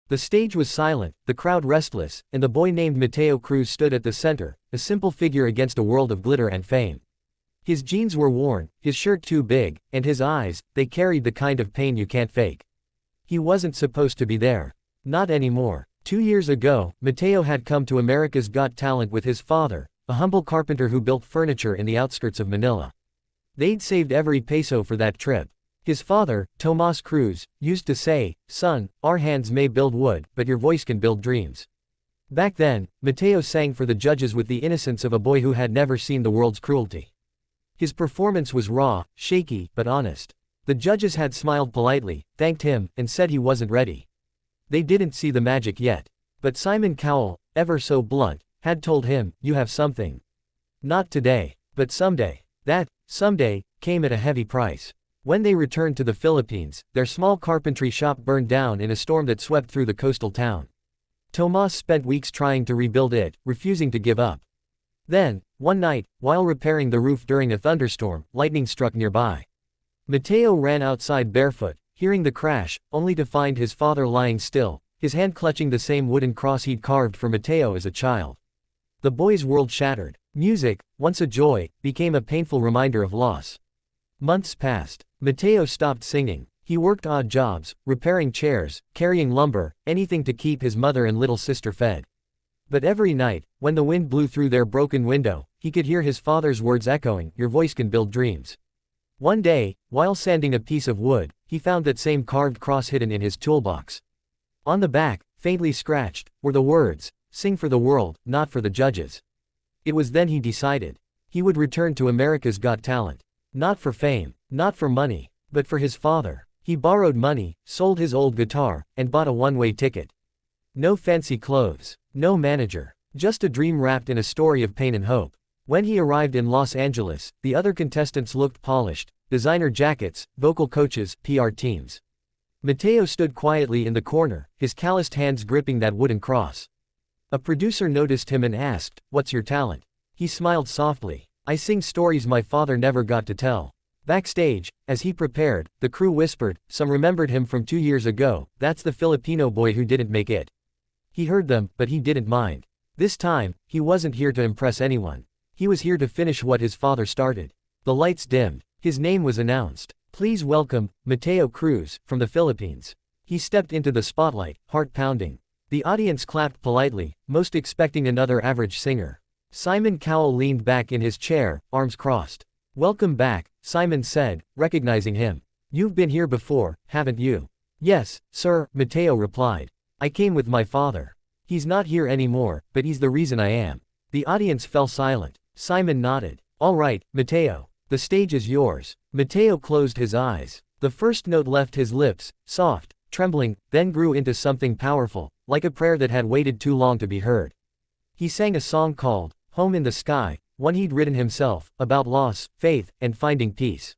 The stage was silent, the crowd restless, and the boy named Mateo Cruz stood at the center, a simple figure against a world of glitter and fame. His jeans were worn, his shirt too big, and his eyes, they carried the kind of pain you can't fake. He wasn't supposed to be there. Not anymore. 2 years ago, Mateo had come to America's Got Talent with his father, a humble carpenter who built furniture in the outskirts of Manila. They'd saved every peso for that trip. His father, Tomas Cruz, used to say, "Son, our hands may build wood, but your voice can build dreams." Back then, Mateo sang for the judges with the innocence of a boy who had never seen the world's cruelty. His performance was raw, shaky, but honest. The judges had smiled politely, thanked him, and said he wasn't ready. They didn't see the magic yet. But Simon Cowell, ever so blunt, had told him, "You have something. Not today, but someday." That someday came at a heavy price. When they returned to the Philippines, their small carpentry shop burned down in a storm that swept through the coastal town. Tomas spent weeks trying to rebuild it, refusing to give up. Then, one night, while repairing the roof during a thunderstorm, lightning struck nearby. Mateo ran outside barefoot, hearing the crash, only to find his father lying still, his hand clutching the same wooden cross he'd carved for Mateo as a child. The boy's world shattered. Music, once a joy, became a painful reminder of loss. Months passed. Mateo stopped singing. He worked odd jobs, repairing chairs, carrying lumber, anything to keep his mother and little sister fed. But every night, when the wind blew through their broken window, he could hear his father's words echoing, "Your voice can build dreams." One day, while sanding a piece of wood, he found that same carved cross hidden in his toolbox. On the back, faintly scratched, were the words, "Sing for the world, not for the judges." It was then he decided. He would return to America's Got Talent. Not for fame, not for money, but for his father. He borrowed money, sold his old guitar, and bought a one-way ticket. No fancy clothes, no manager, just a dream wrapped in a story of pain and hope. When he arrived in Los Angeles, the other contestants looked polished, designer jackets, vocal coaches, PR teams. Mateo stood quietly in the corner, his calloused hands gripping that wooden cross. A producer noticed him and asked, "What's your talent?" He smiled softly. "I sing stories my father never got to tell." Backstage, as he prepared, the crew whispered, some remembered him from 2 years ago, "That's the Filipino boy who didn't make it." He heard them, but he didn't mind. This time, he wasn't here to impress anyone. He was here to finish what his father started. The lights dimmed. His name was announced. "Please welcome, Mateo Cruz, from the Philippines." He stepped into the spotlight, heart pounding. The audience clapped politely, most expecting another average singer. Simon Cowell leaned back in his chair, arms crossed. "Welcome back," Simon said, recognizing him. "You've been here before, haven't you?" "Yes, sir," Mateo replied. "I came with my father. He's not here anymore, but he's the reason I am." The audience fell silent. Simon nodded. "All right, Mateo. The stage is yours." Mateo closed his eyes. The first note left his lips, soft, trembling, then grew into something powerful, like a prayer that had waited too long to be heard. He sang a song called "Home in the Sky," one he'd written himself, about loss, faith, and finding peace.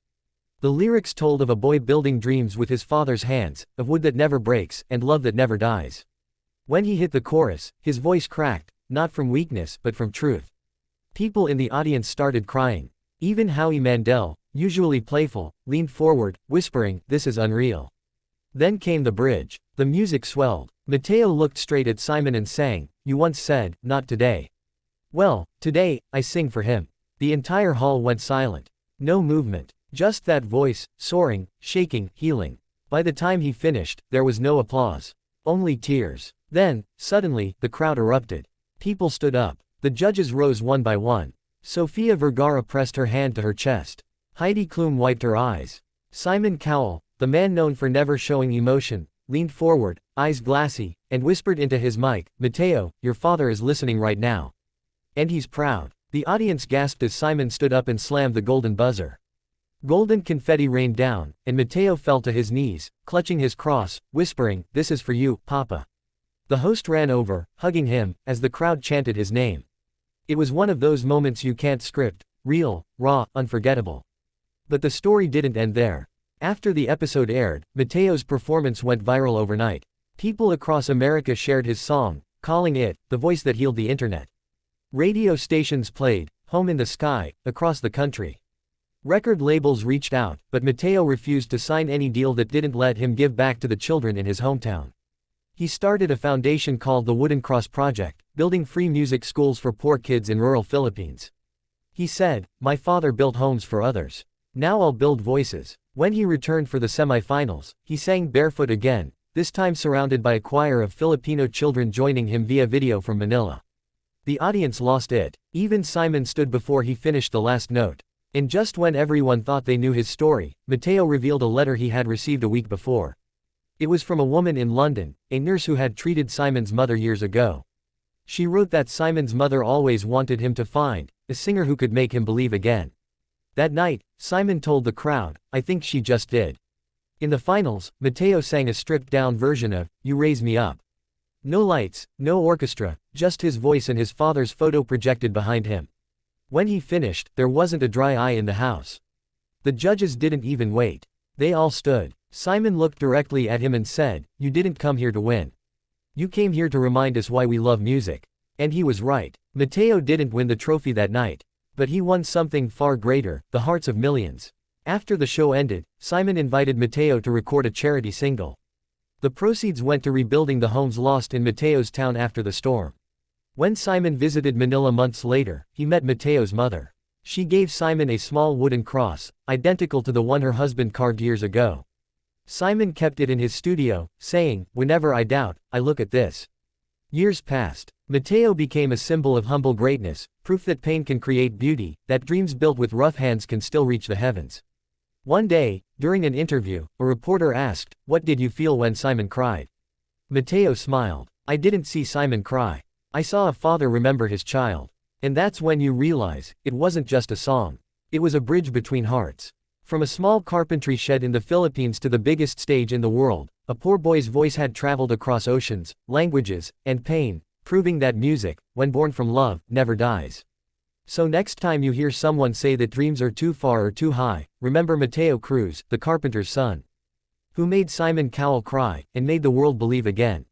The lyrics told of a boy building dreams with his father's hands, of wood that never breaks, and love that never dies. When he hit the chorus, his voice cracked, not from weakness but from truth. People in the audience started crying. Even Howie Mandel, usually playful, leaned forward, whispering, "This is unreal." Then came the bridge. The music swelled. Mateo looked straight at Simon and sang, "You once said, not today. Well, today, I sing for him." The entire hall went silent. No movement. Just that voice, soaring, shaking, healing. By the time he finished, there was no applause. Only tears. Then, suddenly, the crowd erupted. People stood up. The judges rose one by one. Sofia Vergara pressed her hand to her chest. Heidi Klum wiped her eyes. Simon Cowell, the man known for never showing emotion, leaned forward, eyes glassy, and whispered into his mic, "Mateo, your father is listening right now. And he's proud." The audience gasped as Simon stood up and slammed the golden buzzer. Golden confetti rained down, and Mateo fell to his knees, clutching his cross, whispering, "This is for you, Papa." The host ran over, hugging him, as the crowd chanted his name. It was one of those moments you can't script, real, raw, unforgettable. But the story didn't end there. After the episode aired, Mateo's performance went viral overnight. People across America shared his song, calling it the voice that healed the internet. Radio stations played "Home in the Sky" across the country. Record labels reached out, but Mateo refused to sign any deal that didn't let him give back to the children in his hometown. He started a foundation called the Wooden Cross Project, building free music schools for poor kids in rural Philippines. He said, "My father built homes for others. Now I'll build voices." When he returned for the semi-finals, he sang Barefoot again, this time surrounded by a choir of Filipino children joining him via video from Manila. The audience lost it. Even Simon stood before he finished the last note. And just when everyone thought they knew his story, Mateo revealed a letter he had received a week before. It was from a woman in London, a nurse who had treated Simon's mother years ago. She wrote that Simon's mother always wanted him to find a singer who could make him believe again. That night, Simon told the crowd, "I think she just did." In the finals, Mateo sang a stripped-down version of "You Raise Me Up." No lights, no orchestra, just his voice and his father's photo projected behind him. When he finished, there wasn't a dry eye in the house. The judges didn't even wait. They all stood. Simon looked directly at him and said, "You didn't come here to win. You came here to remind us why we love music." And he was right. Mateo didn't win the trophy that night. But he won something far greater, the hearts of millions. After the show ended, Simon invited Mateo to record a charity single. The proceeds went to rebuilding the homes lost in Mateo's town after the storm. When Simon visited Manila months later, he met Mateo's mother. She gave Simon a small wooden cross, identical to the one her husband carved years ago. Simon kept it in his studio, saying, "Whenever I doubt, I look at this." Years passed. Mateo became a symbol of humble greatness, proof that pain can create beauty, that dreams built with rough hands can still reach the heavens. One day, during an interview, a reporter asked, "What did you feel when Simon cried?" Mateo smiled. "I didn't see Simon cry. I saw a father remember his child. And that's when you realize, it wasn't just a song. It was a bridge between hearts." From a small carpentry shed in the Philippines to the biggest stage in the world, a poor boy's voice had traveled across oceans, languages, and pain, proving that music, when born from love, never dies. So next time you hear someone say that dreams are too far or too high, remember Mateo Cruz, the carpenter's son, who made Simon Cowell cry, and made the world believe again.